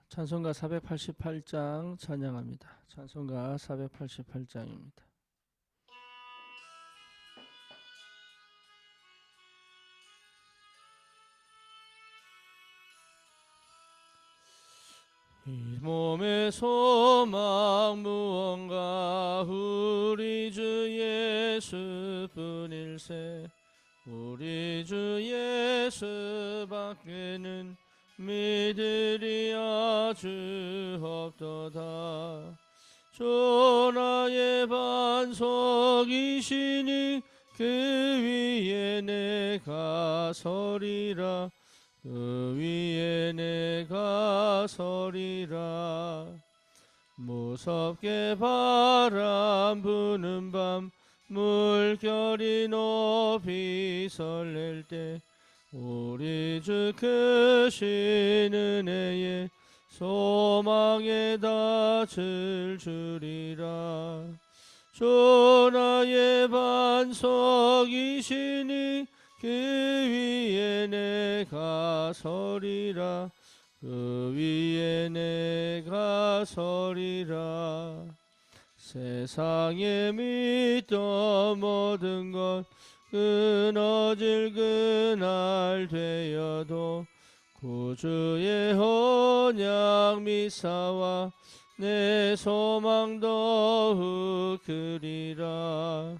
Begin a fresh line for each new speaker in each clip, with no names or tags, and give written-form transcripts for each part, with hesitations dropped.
찬송가 488장 찬양합니다. 찬송가 488장입니다. 이 몸의 소망 무언가 우리 주 예수뿐일세. 우리 주 예수 밖에는 믿으리 아주 없도다. 주 나의 반석이시니 그 위에 내가 서리라. 그 위에 내가 서리라. 무섭게 바람 부는 밤 물결이 높이 설렐 때 우리 주 크신 은혜에 소망에 닿을 줄이라. 주 나의 반석이시니 그 위에 내가 서리라. 그 위에 내가 서리라. 세상에 믿던 모든 것 끊어질 그날 되어도 구주의 언약 미사와 내 소망 더욱 크리라.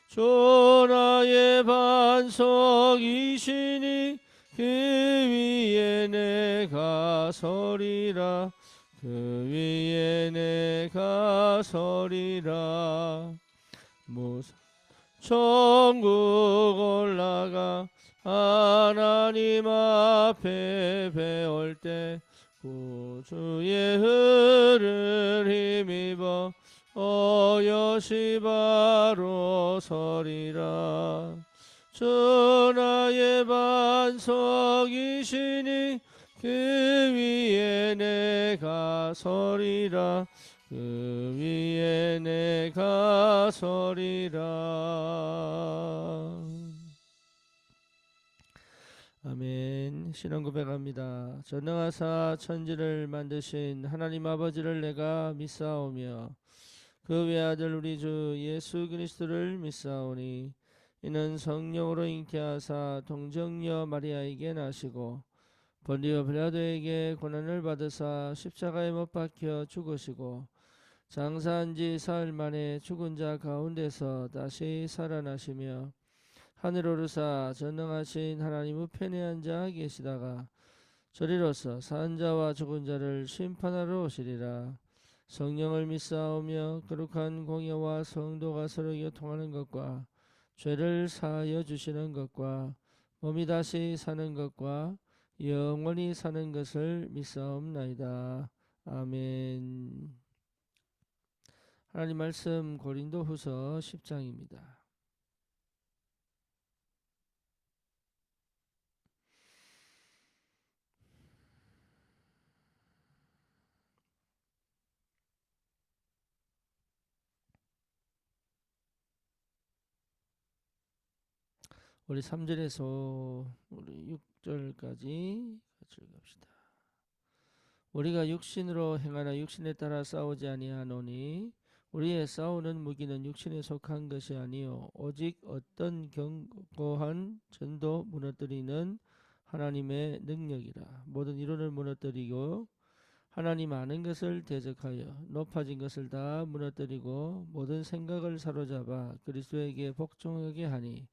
주 나의 반석이시니 그 위에 내가 서리라. 그 위에 내가 서리라. 천국 올라가 하나님 앞에 배울 때 구주의 흐를 힘입어 어여시 바로 서리라. 주 나의 반석이시니 그 위에 내가 서리라. 그 위에 내가 서리라. 아멘. 신앙 고백합니다. 전능하사 천지를 만드신 하나님 아버지를 내가 믿사오며 그 외아들 우리 주 예수 그리스도를 믿사오니 이는 성령으로 잉태하사 동정녀 마리아에게 나시고 본디오 빌라도에게 고난을 받으사 십자가에 못 박혀 죽으시고 장사한 지 사흘 만에 죽은 자 가운데서 다시 살아나시며 하늘 오르사 전능하신 하나님 우편에 앉아 계시다가 저리로서 산 자와 죽은 자를 심판하러 오시리라. 성령을 믿사오며 거룩한 공예와 성도가 서로 교통하는 것과 죄를 사하여 주시는 것과 몸이 다시 사는 것과 영원히 사는 것을 믿사옵나이다. 아멘. 하나님 말씀 고린도후서 10장입니다. 우리 3절에서 우리 6절까지 같이 읽읍시다. 우리가 육신으로 행하나 육신에 따라 싸우지 아니하노니 우리의 싸우는 무기는 육신에 속한 것이 아니요 오직 어떤 견고한 전도 무너뜨리는 하나님의 능력이라. 모든 이론을 무너뜨리고 하나님 아는 것을 대적하여 높아진 것을 다 무너뜨리고 모든 생각을 사로잡아 그리스도에게 복종하게 하니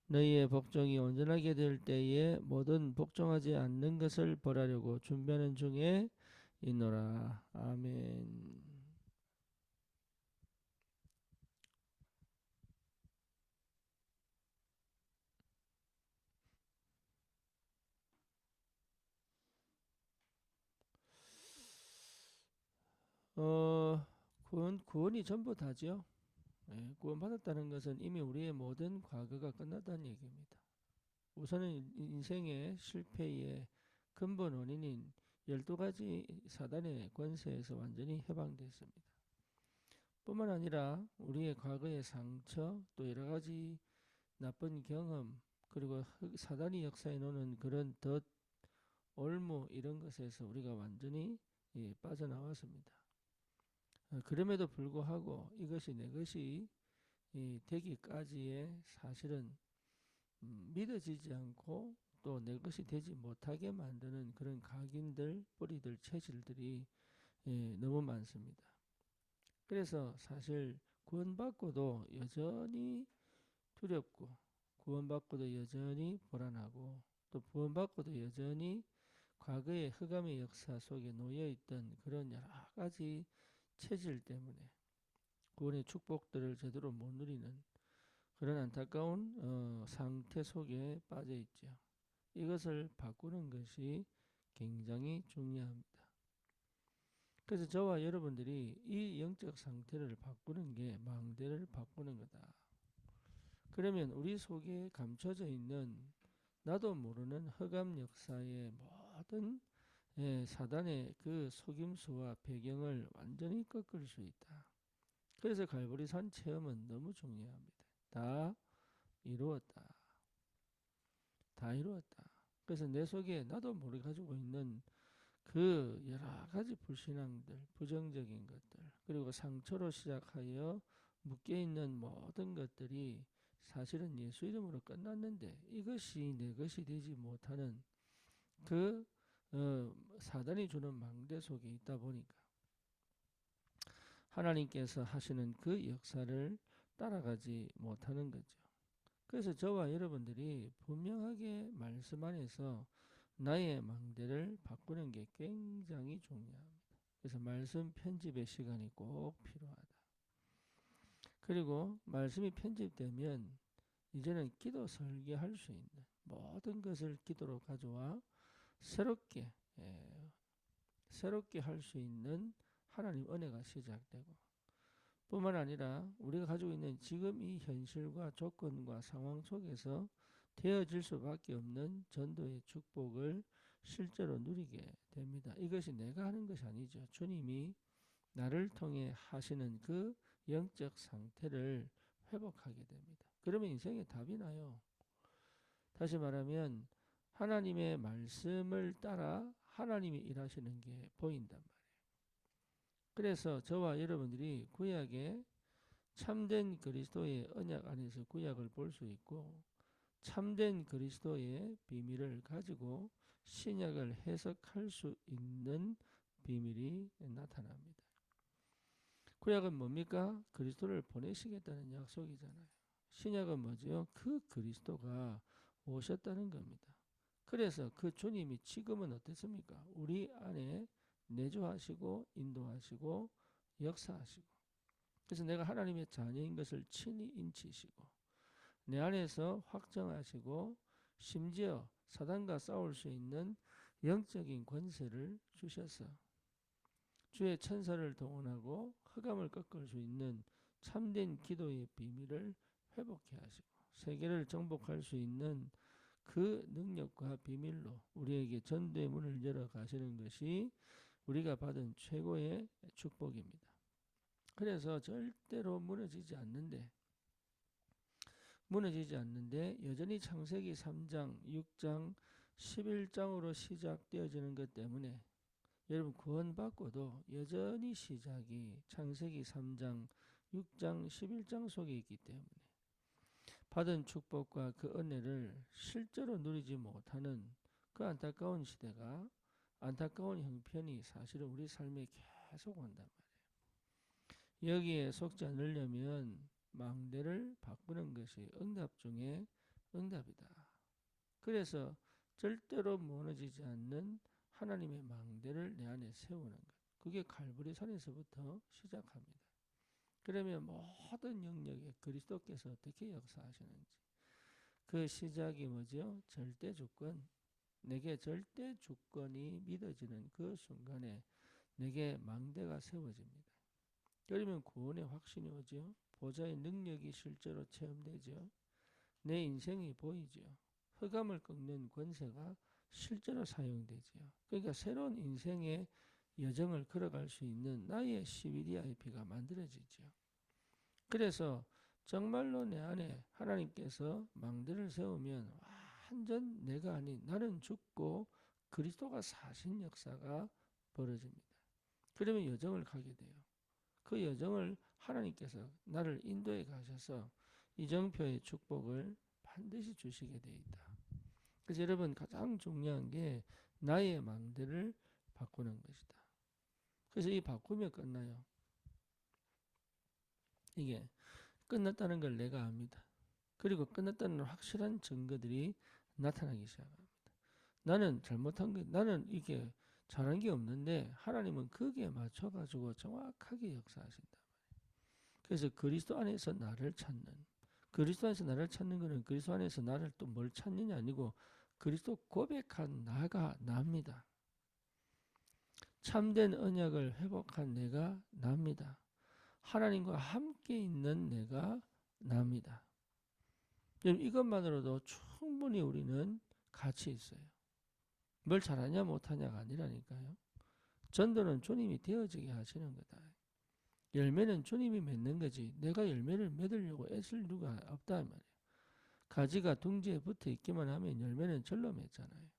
너희의 복종이 온전하게 될 때에 모든 복종하지 않는 것을 벌하려고 준비하는 중에 있노라. 아멘. 구원이 전부 다죠. 구원받았다는 것은 이미 우리의 모든 과거가 끝났다는 얘기입니다. 우선은 인생의 실패의 근본 원인인 12가지 사단의 권세에서 완전히 해방됐습니다. 뿐만 아니라 우리의 과거의 상처 또 여러가지 나쁜 경험 그리고 사단이 역사해 놓는 그런 덫, 올무 이런 것에서 우리가 완전히 빠져나왔습니다. 그럼에도 불구하고 이것이 내 것이 되기까지의 사실은 믿어지지 않고 또 내 것이 되지 못하게 만드는 그런 각인들, 뿌리들, 체질들이 너무 많습니다. 그래서 사실 구원받고도 여전히 두렵고, 구원받고도 여전히 불안하고, 또 구원받고도 여전히 과거의 흑암의 역사 속에 놓여있던 그런 여러 가지 체질 때문에 구원의 축복들을 제대로 못 누리는 그런 안타까운 상태 속에 빠져 있죠. 이것을 바꾸는 것이 굉장히 중요합니다. 그래서 저와 여러분들이 이 영적 상태를 바꾸는 게 망대를 바꾸는 거다. 그러면 우리 속에 감춰져 있는 나도 모르는 흑암 역사의 모든 사단의 그 속임수와 배경을 완전히 꺾을 수 있다. 그래서 갈보리산 체험은 너무 중요합니다. 다 이루었다. 다 이루었다. 그래서 내 속에 나도 모르게 가지고 있는 그 여러 가지 불신앙들, 부정적인 것들, 그리고 상처로 시작하여 묶여있는 모든 것들이 사실은 예수 이름으로 끝났는데 이것이 내 것이 되지 못하는 그 사단이 주는 망대 속에 있다 보니까 하나님께서 하시는 그 역사를 따라가지 못하는 거죠. 그래서 저와 여러분들이 분명하게 말씀 안에서 나의 망대를 바꾸는 게 굉장히 중요합니다. 그래서 말씀 편집의 시간이 꼭 필요하다. 그리고 말씀이 편집되면 이제는 기도 설계할 수 있는 모든 것을 기도로 가져와 새롭게 할 수 있는 하나님 은혜가 시작되고, 뿐만 아니라 우리가 가지고 있는 지금 이 현실과 조건과 상황 속에서 되어질 수밖에 없는 전도의 축복을 실제로 누리게 됩니다. 이것이 내가 하는 것이 아니죠. 주님이 나를 통해 하시는 그 영적 상태를 회복하게 됩니다. 그러면 인생에 답이 나요. 다시 말하면 하나님의 말씀을 따라 하나님이 일하시는 게 보인단 말이에요. 그래서 저와 여러분들이 구약의 참된 그리스도의 언약 안에서 구약을 볼 수 있고, 참된 그리스도의 비밀을 가지고 신약을 해석할 수 있는 비밀이 나타납니다. 구약은 뭡니까? 그리스도를 보내시겠다는 약속이잖아요. 신약은 뭐죠? 그 그리스도가 오셨다는 겁니다. 그래서 그 주님이 지금은 어떻습니까? 우리 안에 내주하시고 인도하시고 역사하시고, 그래서 내가 하나님의 자녀인 것을 친히 인치시고 내 안에서 확정하시고 심지어 사단과 싸울 수 있는 영적인 권세를 주셔서 주의 천사를 동원하고 흑암을 꺾을 수 있는 참된 기도의 비밀을 회복해 하시고 세계를 정복할 수 있는 그 능력과 비밀로 우리에게 전도의 문을 열어 가시는 것이 우리가 받은 최고의 축복입니다. 그래서 절대로 무너지지 않는데 여전히 창세기 3장, 6장, 11장으로 시작되어지는 것 때문에 여러분 구원받고도 여전히 시작이 창세기 3장, 6장, 11장 속에 있기 때문에 받은 축복과 그 은혜를 실제로 누리지 못하는 그 안타까운 시대가, 안타까운 형편이 사실은 우리 삶에 계속 온단 말이에요. 여기에 속지 않으려면 망대를 바꾸는 것이 응답 중에 응답이다. 그래서 절대로 무너지지 않는 하나님의 망대를 내 안에 세우는 것, 그게 갈보리산에서부터 시작합니다. 그러면 모든 영역에 그리스도께서 어떻게 역사하시는지 그 시작이 뭐죠? 절대 주권. 내게 절대 주권이 믿어지는 그 순간에 내게 망대가 세워집니다. 그러면 구원의 확신이 오죠. 보좌의 능력이 실제로 체험되죠. 내 인생이 보이죠. 흑암을 꺾는 권세가 실제로 사용되죠. 그러니까 새로운 인생의 여정을 걸어갈 수 있는 나의 CVDIP가 만들어지죠. 그래서 정말로 내 안에 하나님께서 망대를 세우면 완전 내가 아닌 나는 죽고 그리스도가 사신 역사가 벌어집니다. 그러면 여정을 가게 돼요. 그 여정을 하나님께서 나를 인도해 가셔서 이정표의 축복을 반드시 주시게 돼 있다. 그래서 여러분 가장 중요한 게 나의 망대를 바꾸는 것이다. 그래서 이 바꾸면 끝나요. 이게 끝났다는 걸 내가 압니다. 그리고 끝났다는 확실한 증거들이 나타나기 시작합니다. 나는 잘못한 게, 나는 이게 잘한 게 없는데 하나님은 거기에 맞춰가지고 정확하게 역사하신다. 그래서 그리스도 안에서 나를 찾는, 그리스도 안에서 나를 찾는 것은 그리스도 안에서 나를 또 뭘 찾느냐 아니고 그리스도 고백한 나가 납니다. 참된 언약을 회복한 내가 납니다. 하나님과 함께 있는 내가 납니다. 이것만으로도 충분히 우리는 가치 있어요. 뭘 잘하냐 못하냐가 아니라니까요. 전도는 주님이 되어지게 하시는 거다. 열매는 주님이 맺는 거지 내가 열매를 맺으려고 애쓸 이유가 없다 말이에요. 가지가 둥지에 붙어 있기만 하면 열매는 절로 맺잖아요.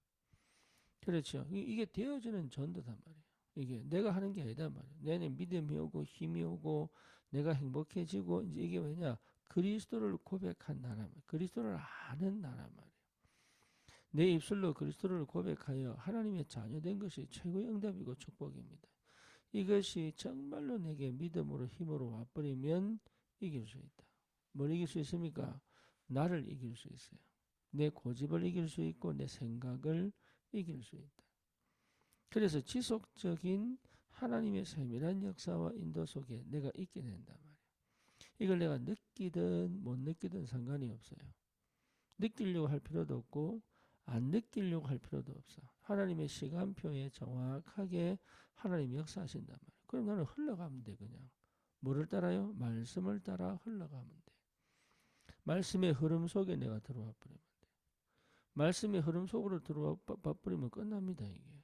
그렇죠. 이게 되어지는 전도단 말이에요. 이게 내가 하는 게 아니다 말이에요. 내내 믿음이 오고 힘이 오고 내가 행복해지고 이제 이게 뭐냐 그리스도를 고백한 나라 말이에요. 그리스도를 아는 나라 말이에요. 내 입술로 그리스도를 고백하여 하나님의 자녀된 것이 최고의 응답이고 축복입니다. 이것이 정말로 내게 믿음으로 힘으로 와버리면 이길 수 있다. 뭘 이길 수 있습니까? 나를 이길 수 있어요. 내 고집을 이길 수 있고 내 생각을 이길 수 있다. 그래서 지속적인 하나님의 세밀한 역사와 인도 속에 내가 있게 된단 말이에요. 이걸 내가 느끼든 못 느끼든 상관이 없어요. 느끼려고 할 필요도 없고 안 느끼려고 할 필요도 없어. 하나님의 시간표에 정확하게 하나님이 역사하신단 말이에요. 그럼 나는 흘러가면 돼 그냥. 뭐를 따라요? 말씀을 따라 흘러가면 돼. 말씀의 흐름 속에 내가 들어와 버리면 돼. 말씀의 흐름 속으로 들어와 버리면 끝납니다 이게.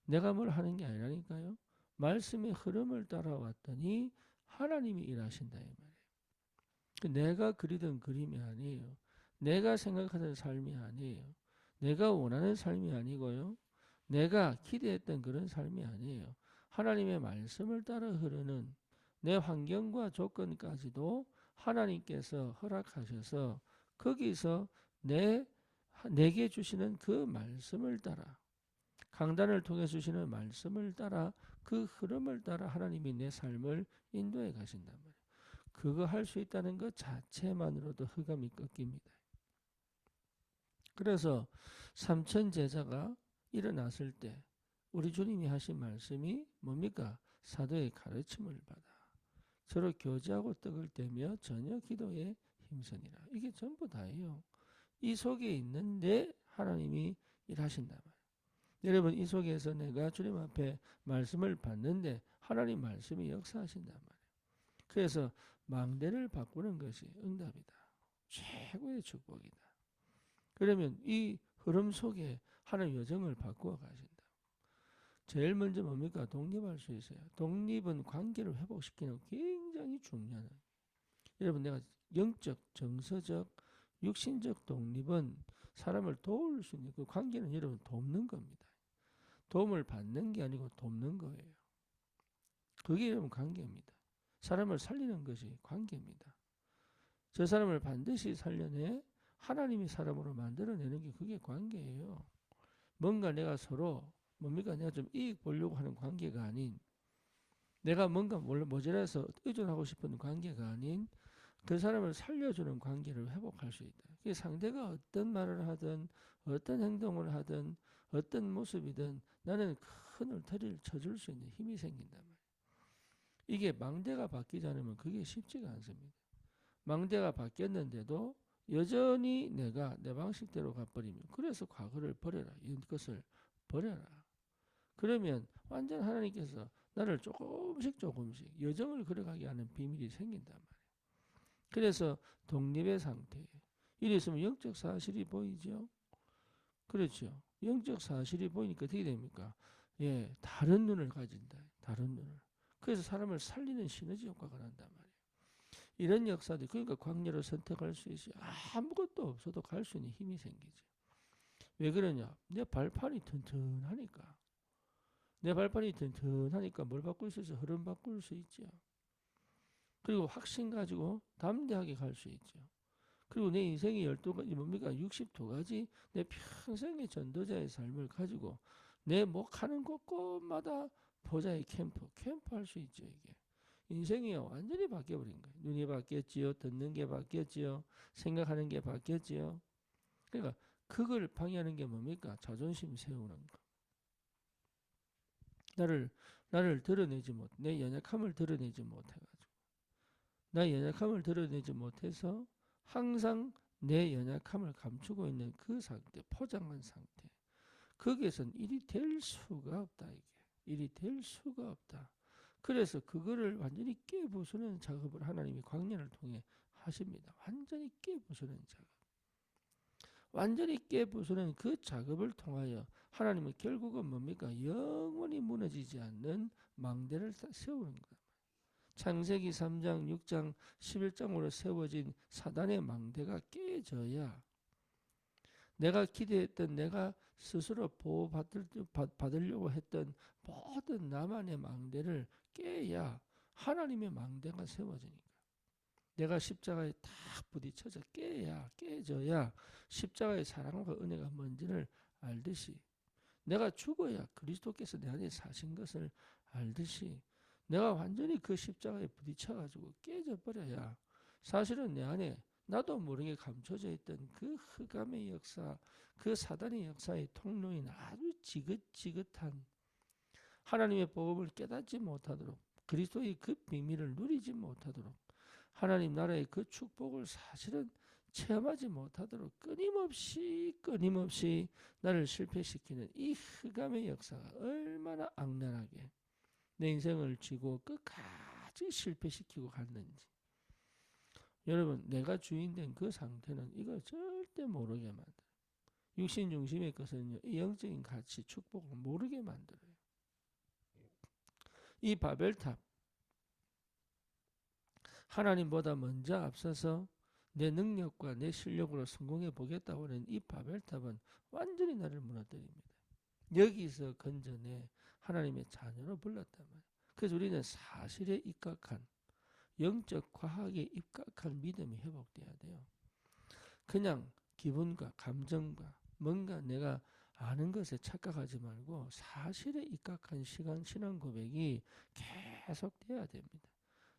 내가 뭘 하는 게 아니라니까요. 말씀의 흐름을 따라왔더니 하나님이 일하신다 이 말이에요. 내가 그리던 그림이 아니에요. 내가 생각하던 삶이 아니에요. 내가 원하는 삶이 아니고요. 내가 기대했던 그런 삶이 아니에요. 하나님의 말씀을 따라 흐르는 내 환경과 조건까지도 하나님께서 허락하셔서 거기서 내게 주시는 그 말씀을 따라 강단을 통해 주시는 말씀을 따라 그 흐름을 따라 하나님이 내 삶을 인도해 가신단 말이에요. 그거 할 수 있다는 것 자체만으로도 흑암이 꺾입니다. 그래서 삼천 제자가 일어났을 때 우리 주님이 하신 말씀이 뭡니까? 사도의 가르침을 받아 서로 교제하고 떡을 떼며 저녁 기도에 힘쓰니라. 이게 전부 다예요. 이 속에 있는데 하나님이 일하신단 말이에요. 여러분 이 속에서 내가 주님 앞에 말씀을 받는데 하나님 말씀이 역사하신단 말이에요. 그래서 망대를 바꾸는 것이 응답이다. 최고의 축복이다. 그러면 이 흐름 속에 하나님 여정을 바꾸어 가신다. 제일 먼저 뭡니까? 독립할 수 있어요. 독립은 관계를 회복시키는 굉장히 중요한 거예요. 여러분 내가 영적, 정서적, 육신적 독립은 사람을 도울 수 있는 그 관계는 여러분 돕는 겁니다. 도움을 받는 게 아니고 돕는 거예요. 그게 여러분 관계입니다. 사람을 살리는 것이 관계입니다. 저 사람을 반드시 살려내 하나님이 사람으로 만들어내는 게 그게 관계예요. 뭔가 내가 서로 뭡니까? 내가 좀 이익 보려고 하는 관계가 아닌 내가 뭔가 모자라서 의존하고 싶은 관계가 아닌 그 사람을 살려주는 관계를 회복할 수 있다. 상대가 어떤 말을 하든 어떤 행동을 하든 어떤 모습이든 나는 큰 울타리를 쳐줄 수 있는 힘이 생긴단 말이에요. 이게 망대가 바뀌지 않으면 그게 쉽지가 않습니다. 망대가 바뀌었는데도 여전히 내가 내 방식대로 가버리면 그래서 과거를 버려라. 이것을 버려라. 그러면 완전 하나님께서 나를 조금씩 여정을 걸어가게 하는 비밀이 생긴단 말이에요. 그래서 독립의 상태예요. 이랬으면 영적 사실이 보이죠. 그렇죠. 영적 사실이 보이니까 어떻게 됩니까? 예, 다른 눈을 가진다. 다른 눈을. 그래서 사람을 살리는 시너지 효과가 난단 말이에요. 이런 역사들 그러니까 광야를 선택할 수 있어요. 아무것도 없어도 갈 수 있는 힘이 생기죠. 왜 그러냐? 내 발판이 튼튼하니까. 내 발판이 튼튼하니까 뭘 바꿀 수 있어? 흐름 바꿀 수 있죠. 그리고 확신 가지고 담대하게 갈 수 있죠. 그리고 내 인생의 12가지 뭡니까? 62가지 내 평생의 전도자의 삶을 가지고 내 가는 곳곳마다 보좌의 캠프 할 수 있죠. 이게 인생이 완전히 바뀌어버린 거예요. 눈이 바뀌었지요. 듣는 게 바뀌었지요. 생각하는 게 바뀌었지요. 그러니까 그걸 방해하는 게 뭡니까? 자존심 세우는 거. 나를 드러내지 못, 내 연약함을 드러내지 못해가지고, 나의 연약함을 드러내지 못해서 항상 내 연약함을 감추고 있는 그 상태, 포장한 상태. 거기에선 일이 될 수가 없다, 이게. 일이 될 수가 없다. 그래서 그거를 완전히 깨부수는 작업을 하나님이 광야를 통해 하십니다. 완전히 깨부수는 작업. 완전히 깨부수는 그 작업을 통하여 하나님은 결국은 뭡니까? 영원히 무너지지 않는 망대를 세우는 거다. 창세기 3장, 6장, 11장으로 세워진 사단의 망대가 깨져야 내가 기대했던, 내가 스스로 보호받으려고 했던 모든 나만의 망대를 깨야 하나님의 망대가 세워지니까. 내가 십자가에 딱 부딪혀서 깨져야 십자가의 사랑과 은혜가 뭔지를 알듯이, 내가 죽어야 그리스도께서 내 안에 사신 것을 알듯이, 내가 완전히 그 십자가에 부딪혀가지고 깨져버려야 사실은 내 안에 나도 모르게 감춰져 있던 그 흑암의 역사, 그 사단의 역사의 통로인 아주 지긋지긋한 하나님의 복음을 깨닫지 못하도록, 그리스도의 그 비밀을 누리지 못하도록, 하나님 나라의 그 축복을 사실은 체험하지 못하도록 끊임없이 나를 실패시키는 이 흑암의 역사가 얼마나 악랄하게 내 인생을 쥐고 끝까지 실패시키고 갔는지. 여러분, 내가 주인된 그 상태는 이거 절대 모르게 만들어요. 육신 중심의 것은요, 이 영적인 가치, 축복을 모르게 만들어요. 이 바벨탑, 하나님보다 먼저 앞서서 내 능력과 내 실력으로 성공해 보겠다고 하는 이 바벨탑은 완전히 나를 무너뜨립니다. 여기서 건져내 하나님의 자녀로 불렀단 말이에요. 그래서 우리는 사실에 입각한, 영적 과학에 입각한 믿음이 회복돼야 돼요. 그냥 기분과 감정과 뭔가 내가 아는 것에 착각하지 말고 사실에 입각한 신앙 고백이 계속 돼야 됩니다.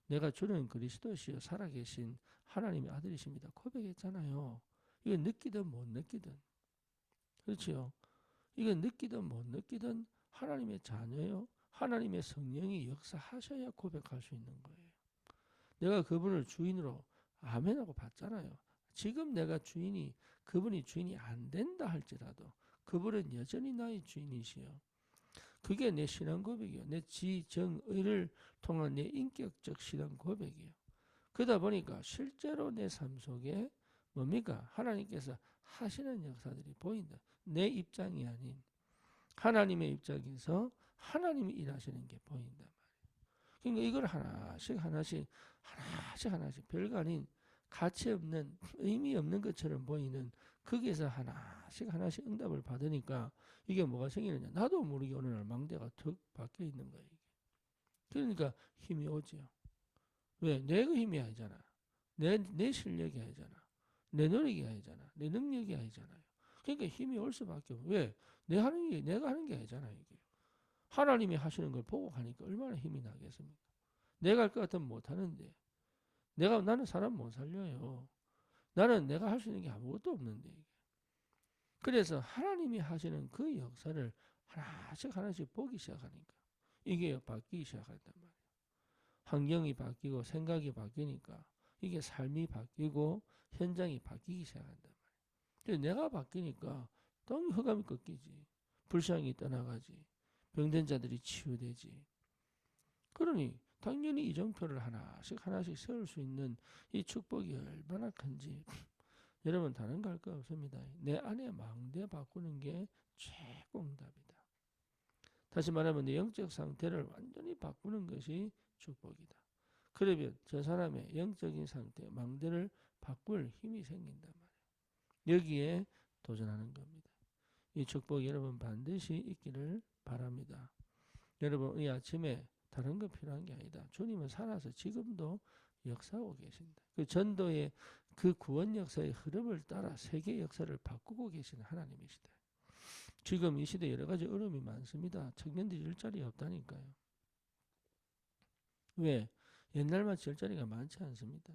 내가 주는 그리스도시요 살아계신 하나님의 아들이십니다. 고백했잖아요. 이거 느끼든 못 느끼든. 그렇죠? 이거 느끼든 못 느끼든 하나님의 자녀요. 하나님의 성령이 역사하셔야 고백할 수 있는 거예요. 내가 그분을 주인으로 아멘하고 봤잖아요. 지금 내가 그분이 주인이 안 된다 할지라도 그분은 여전히 나의 주인이시여. 그게 내 신앙 고백이요. 내 지정의를 통한 내 인격적 신앙 고백이요. 그러다 보니까 실제로 내 삶 속에 뭡니까? 하나님께서 하시는 역사들이 보인다. 내 입장이 아닌 하나님의 입장에서 하나님이 일하시는 게 보인단 말이에요. 그러니까 이걸 하나씩 별거 아닌 가치 없는 의미 없는 것처럼 보이는 거기에서 하나씩 응답을 받으니까 이게 뭐가 생기느냐. 나도 모르게 어느 날 망대가 툭 박혀 있는 거예요. 그러니까 힘이 오지요. 왜? 내가 힘이 아니잖아. 내 실력이 아니잖아. 내 노력이 아니잖아. 내 능력이 아니잖아요. 그러니까 힘이 올 수밖에 없어. 왜? 내가 하는 게 아니잖아요. 이게. 하나님이 하시는 걸 보고 가니까 얼마나 힘이 나겠습니까? 내가 할 것 같으면 못하는데. 나는 사람 못 살려요. 나는 내가 할 수 있는 게 아무것도 없는데. 그래서 하나님이 하시는 그 역사를 하나씩 보기 시작하니까 이게 바뀌기 시작한단 말이에요. 환경이 바뀌고 생각이 바뀌니까 이게 삶이 바뀌고 현장이 바뀌기 시작한단 말이에요. 내가 바뀌니까 당연히 흑암이 꺾이지. 불쌍히 떠나가지. 병든 자들이 치유되지. 그러니 당연히 이정표를 하나씩 세울 수 있는 이 축복이 얼마나 큰지 여러분 다른 거 할 거 없습니다. 내 안에 망대 바꾸는 게 최고 응답이다. 다시 말하면 내 영적 상태를 완전히 바꾸는 것이 축복이다. 그러면 저 사람의 영적인 상태, 망대를 바꿀 힘이 생긴단 말이에요. 여기에 도전하는 겁니다. 이 축복 여러분 반드시 있기를 바랍니다. 여러분 이 아침에 다른 거 필요한 게 아니다. 주님은 살아서 지금도 역사하고 계신다. 그 전도의 그 구원 역사의 흐름을 따라 세계 역사를 바꾸고 계시는 하나님이시다. 지금 이 시대 여러 가지 어려움이 많습니다. 청년들이 일자리 없다니까요. 왜? 옛날만치 일자리가 많지 않습니다.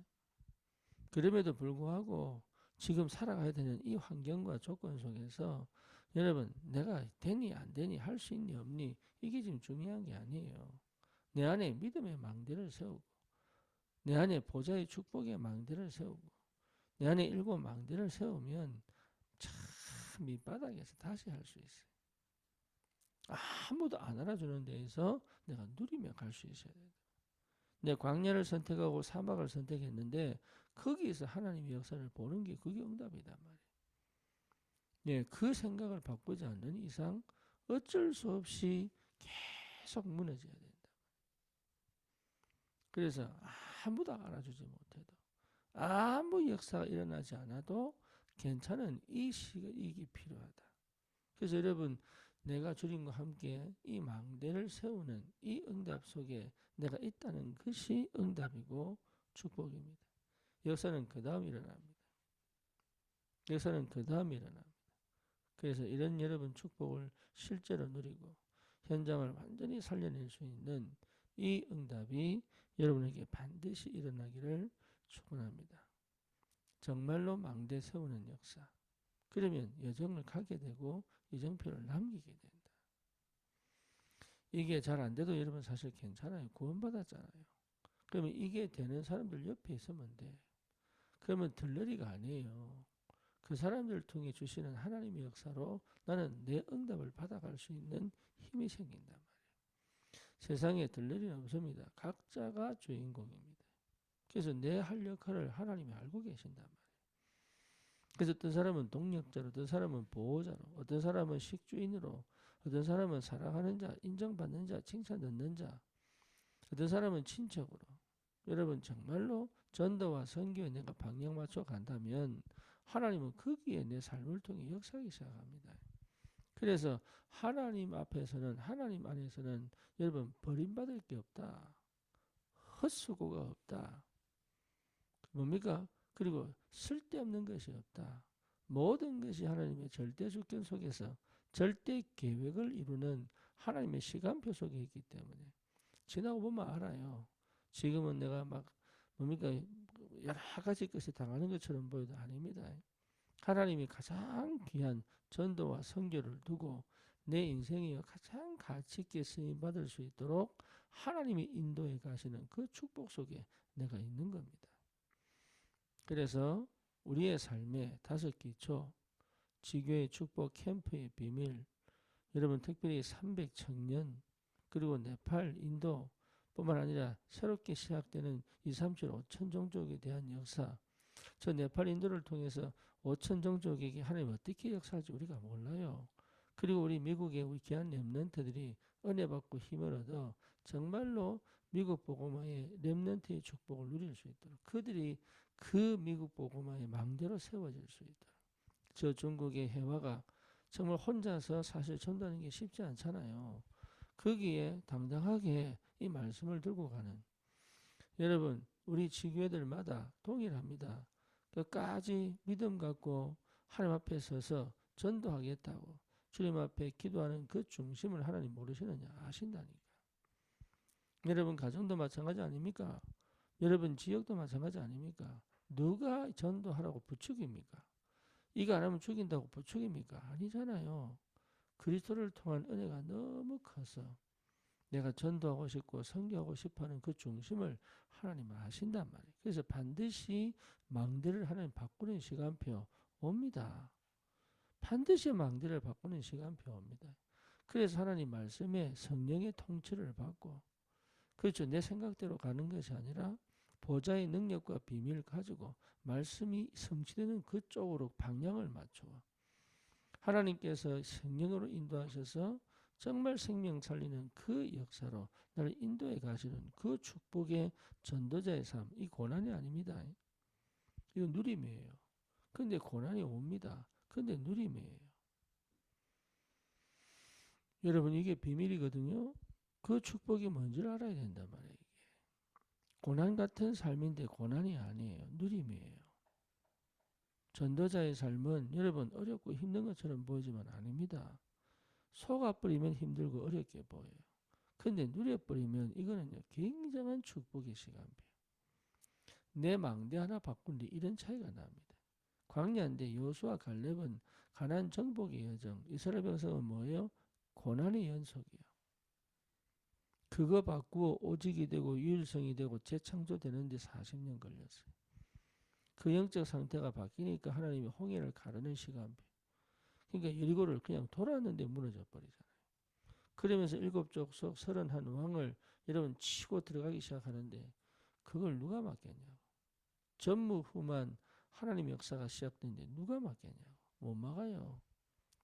그럼에도 불구하고 지금 살아가야 되는 이 환경과 조건 속에서 여러분 내가 되니 안 되니 할 수 있니 없니 이게 지금 중요한 게 아니에요. 내 안에 믿음의 망대를 세우고 내 안에 보좌의 축복의 망대를 세우고 내 안에 일곱 망대를 세우면 참 밑바닥에서 다시 할 수 있어요. 아무도 안 알아주는 데에서 내가 누리며 갈 수 있어야 돼요. 내 광야를 선택하고 사막을 선택했는데 거기에서 하나님의 역사를 보는 게 그게 응답이단 말이에요. 예, 그 생각을 바꾸지 않는 이상 어쩔 수 없이 계속 무너져야 된다. 그래서 아무도 알아주지 못해도 아무 역사가 일어나지 않아도 괜찮은 이 시기가 필요하다. 그래서 여러분 내가 주님과 함께 이 망대를 세우는 이 응답 속에 내가 있다는 것이 응답이고 축복입니다. 역사는 그 다음 일어납니다. 역사는 그 다음 일어납니다. 그래서 이런 여러분 축복을 실제로 누리고 현장을 완전히 살려낼 수 있는 이 응답이 여러분에게 반드시 일어나기를 축원합니다. 정말로 망대 세우는 역사. 그러면 여정을 가게 되고 이정표를 남기게 된다. 이게 잘 안 돼도 여러분 사실 괜찮아요. 구원받았잖아요. 그러면 이게 되는 사람들 옆에 있으면 돼. 그러면 들러리가 아니에요. 그 사람들을 통해 주시는 하나님의 역사로 나는 내 응답을 받아갈 수 있는 힘이 생긴단 말이에요. 세상에 들러리는 없습니다. 각자가 주인공입니다. 그래서 내 할 역할을 하나님이 알고 계신단 말이에요. 그래서 어떤 사람은 동력자로, 어떤 사람은 보호자로, 어떤 사람은 식주인으로, 어떤 사람은 사랑하는 자, 인정받는 자, 칭찬 듣는 자, 어떤 사람은 친척으로. 여러분 정말로 전도와 선교에 내가 방향 맞춰 간다면 하나님은 거기에 내 삶을 통해 역사하기 시작합니다. 그래서 하나님 앞에서는 하나님 안에서는 여러분 버림받을 게 없다. 헛수고가 없다. 뭡니까? 그리고 쓸데없는 것이 없다. 모든 것이 하나님의 절대 주권 속에서 절대 계획을 이루는 하나님의 시간표 속에 있기 때문에 지나고 보면 알아요. 지금은 내가 막 뭡니까? 여러 가지 것이 당하는 것처럼 보여도 아닙니다. 하나님이 가장 귀한 전도와 선교를 두고 내 인생이 가장 가치 있게 쓰임 받을 수 있도록 하나님이 인도해 가시는 그 축복 속에 내가 있는 겁니다. 그래서 우리의 삶의 5기초, 지교의 축복 캠프의 비밀, 여러분 특별히 300청년, 그리고 네팔, 인도 뿐만 아니라 새롭게 시작되는 2, 3주 5천 종족에 대한 역사, 저 네팔, 인도를 통해서 5천 종족에게 하나님 어떻게 역사할지 우리가 몰라요. 그리고 우리 미국의 우리 귀한 렘넌트들이 은혜 받고 힘을 얻어 정말로 미국 복음화의 렘넌트의 축복을 누릴 수 있도록 그들이 그 미국 복음화의 망대로 세워질 수 있도록 저 중국의 해화가 정말 혼자서 사실 전도하는 게 쉽지 않잖아요. 거기에 당당하게 이 말씀을 들고 가는 여러분 우리 지교회들마다 동일합니다. 끝까지 믿음 갖고 하나님 앞에 서서 전도하겠다고 주님 앞에 기도하는 그 중심을 하나님 모르시느냐 아신다니까. 여러분 가정도 마찬가지 아닙니까? 여러분 지역도 마찬가지 아닙니까? 누가 전도하라고 부축입니까? 이거 안 하면 죽인다고 부축입니까? 아니잖아요. 그리스도를 통한 은혜가 너무 커서 내가 전도하고 싶고 선교하고 싶어하는 그 중심을 하나님은 아신단 말이에요. 그래서 반드시 망대를 하나님 바꾸는 시간표 옵니다. 반드시 망대를 바꾸는 시간표 옵니다. 그래서 하나님 말씀에 성령의 통치를 받고 그렇죠. 내 생각대로 가는 것이 아니라 보좌의 능력과 비밀을 가지고 말씀이 성취되는 그쪽으로 방향을 맞춰 하나님께서 성령으로 인도하셔서 정말 생명 살리는 그 역사로 나를 인도해 가시는 그 축복의 전도자의 삶, 이 고난이 아닙니다. 이건 누림이에요. 근데 고난이 옵니다. 근데 누림이에요. 여러분 이게 비밀이거든요. 그 축복이 뭔지를 알아야 된단 말이에요. 고난 같은 삶인데 고난이 아니에요. 누림이에요. 전도자의 삶은 여러분 어렵고 힘든 것처럼 보이지만 아닙니다. 속아버리면 힘들고 어렵게 보여요. 근데 누려버리면 이거는요 굉장한 축복의 시간표예요. 내 망대 하나 바꾼데 이런 차이가 납니다. 광야인데 여호수아 갈렙은 가나안 정복의 여정, 이스라엘 백성은 뭐예요? 고난의 연속이에요. 그거 바꾸어 오직이 되고 유일성이 되고 재창조되는데 40년 걸렸어요. 그 영적 상태가 바뀌니까 하나님이 홍해를 가르는 시간표. 그러니까 여리고를 그냥 돌았는데 무너져 버리잖아요. 그러면서 일곱 족속 31왕을 여러분 치고 들어가기 시작하는데 그걸 누가 막겠냐고. 전무후만 하나님의 역사가 시작되는데 누가 막겠냐고. 못 막아요.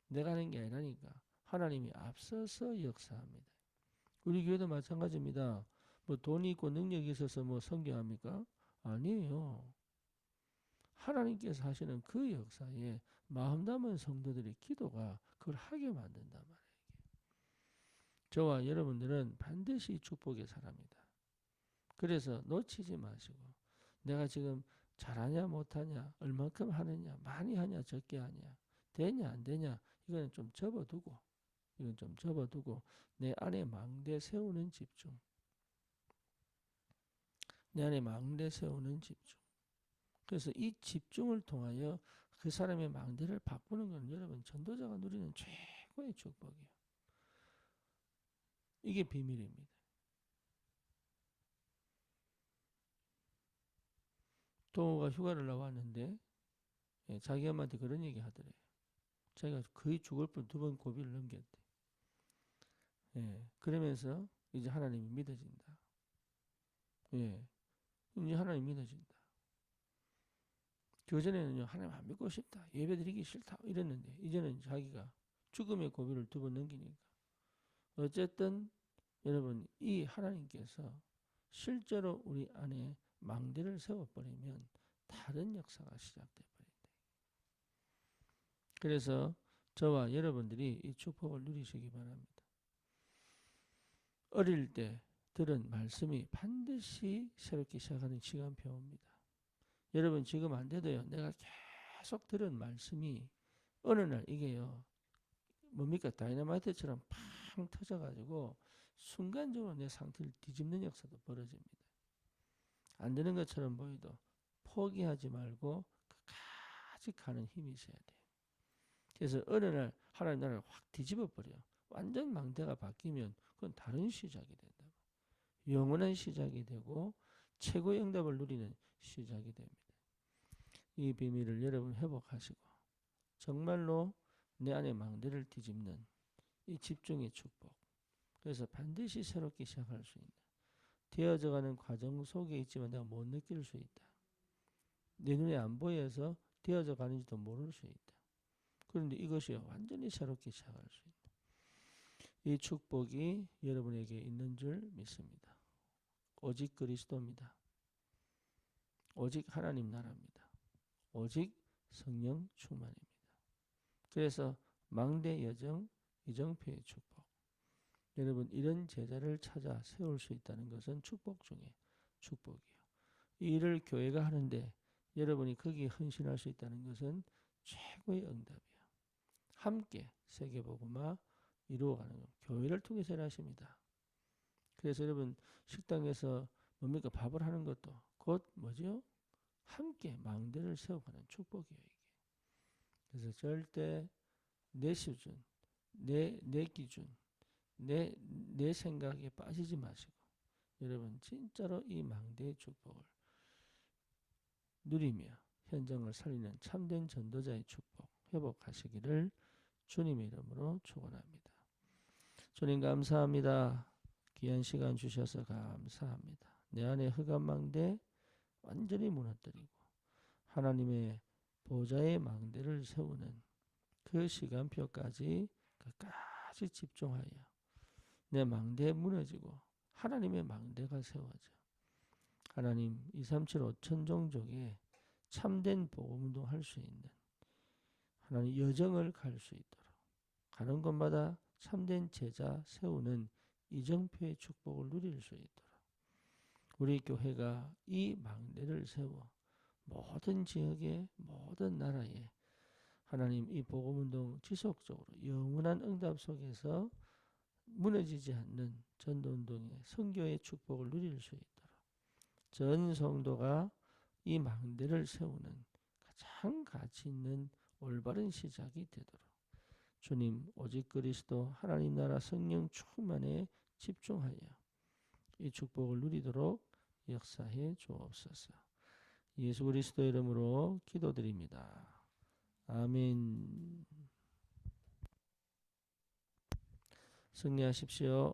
내가 하는 게 아니라니까. 하나님이 앞서서 역사합니다. 우리 교회도 마찬가지입니다. 뭐 돈이 있고 능력이 있어서 뭐 선교합니까? 아니에요. 하나님께서 하시는 그 역사에 마음 담은 성도들의 기도가 그걸 하게 만든단 말이에요. 저와 여러분들은 반드시 축복의 사람이다. 그래서 놓치지 마시고 내가 지금 잘하냐 못하냐 얼만큼 하느냐 많이 하냐 적게 하냐 되냐 안 되냐 이건 좀 접어두고 내 안에 망대 세우는 집중. 내 안에 망대 세우는 집중. 그래서 이 집중을 통하여 그 사람의 망대를 바꾸는 건 여러분 전도자가 누리는 최고의 축복이에요. 이게 비밀입니다. 동호가 휴가를 나왔는데 자기 엄마한테 그런 얘기 하더래요. 자기가 거의 죽을 뻔 2번 고비를 넘겼대. 그러면서 이제 하나님이 믿어진다. 이제 하나님 믿어진다. 그전에는요 하나님 안 믿고 싶다. 예배드리기 싫다. 이랬는데 이제는 자기가 죽음의 고비를 2번 넘기니까. 어쨌든 여러분 이 하나님께서 실제로 우리 안에 망대를 세워버리면 다른 역사가 시작돼 버린다. 그래서 저와 여러분들이 이 축복을 누리시기 바랍니다. 어릴 때 들은 말씀이 반드시 새롭게 시작하는 시간표입니다. 여러분 지금 안 돼도요. 내가 계속 들은 말씀이 어느 날 이게요. 뭡니까? 다이너마이트처럼 팡 터져가지고 순간적으로 내 상태를 뒤집는 역사도 벌어집니다. 안 되는 것처럼 보여도 포기하지 말고 끝까지 가는 힘이 있어야 돼요. 그래서 어느 날 하나님 나라를 확 뒤집어 버려. 완전 망대가 바뀌면 그건 다른 시작이 된다. 영원한 시작이 되고 최고의 응답을 누리는 시작이 됩니다. 이 비밀을 여러분 회복하시고 정말로 내 안에 망대를 뒤집는 이 집중의 축복. 그래서 반드시 새롭게 시작할 수 있는 되어져가는 과정 속에 있지만 내가 못 느낄 수 있다. 내 눈에 안 보여서 되어져 가는지도 모를 수 있다. 그런데 이것이 완전히 새롭게 시작할 수 있다. 이 축복이 여러분에게 있는 줄 믿습니다. 오직 그리스도입니다. 오직 하나님 나라입니다. 오직 성령 충만입니다. 그래서 망대 여정 이정표의 축복. 여러분 이런 제자를 찾아 세울 수 있다는 것은 축복 중에 축복이에요. 이 일을 교회가 하는데 여러분이 거기에 헌신할 수 있다는 것은 최고의 응답이에요. 함께 세계복음화 이루어가는 것. 교회를 통해서 일하십니다. 그래서 여러분 식당에서 뭡니까? 밥을 하는 것도 곧 뭐죠? 함께 망대를 세워가는 축복이에요. 이게. 그래서 절대 내 수준, 내 기준, 내 생각에 빠지지 마시고 여러분 진짜로 이 망대의 축복을 누리며 현장을 살리는 참된 전도자의 축복 회복하시기를 주님의 이름으로 축원합니다. 주님 감사합니다. 귀한 시간 주셔서 감사합니다. 내 안에 흑암 망대 완전히 무너뜨리고 하나님의 보좌의 망대를 세우는 그 시간표까지 끝까지 집중하여 내 망대에 무너지고 하나님의 망대가 세워져 하나님 237 5천종족에 참된 복음운동 할 수 있는 하나님 여정을 갈 수 있도록 가는 곳마다 참된 제자 세우는 이정표의 축복을 누릴 수 있도록 우리 교회가 이 망대를 세워 모든 지역에 모든 나라에 하나님 이 복음운동 지속적으로 영원한 응답 속에서 무너지지 않는 전도운동의 선교의 축복을 누릴 수 있도록 전 성도가 이 망대를 세우는 가장 가치 있는 올바른 시작이 되도록 주님 오직 그리스도 하나님 나라 성령 충만에 집중하여 이 축복을 누리도록 역사해 주옵소서. 예수 그리스도 이름으로 기도드립니다. 아멘. 승리하십시오.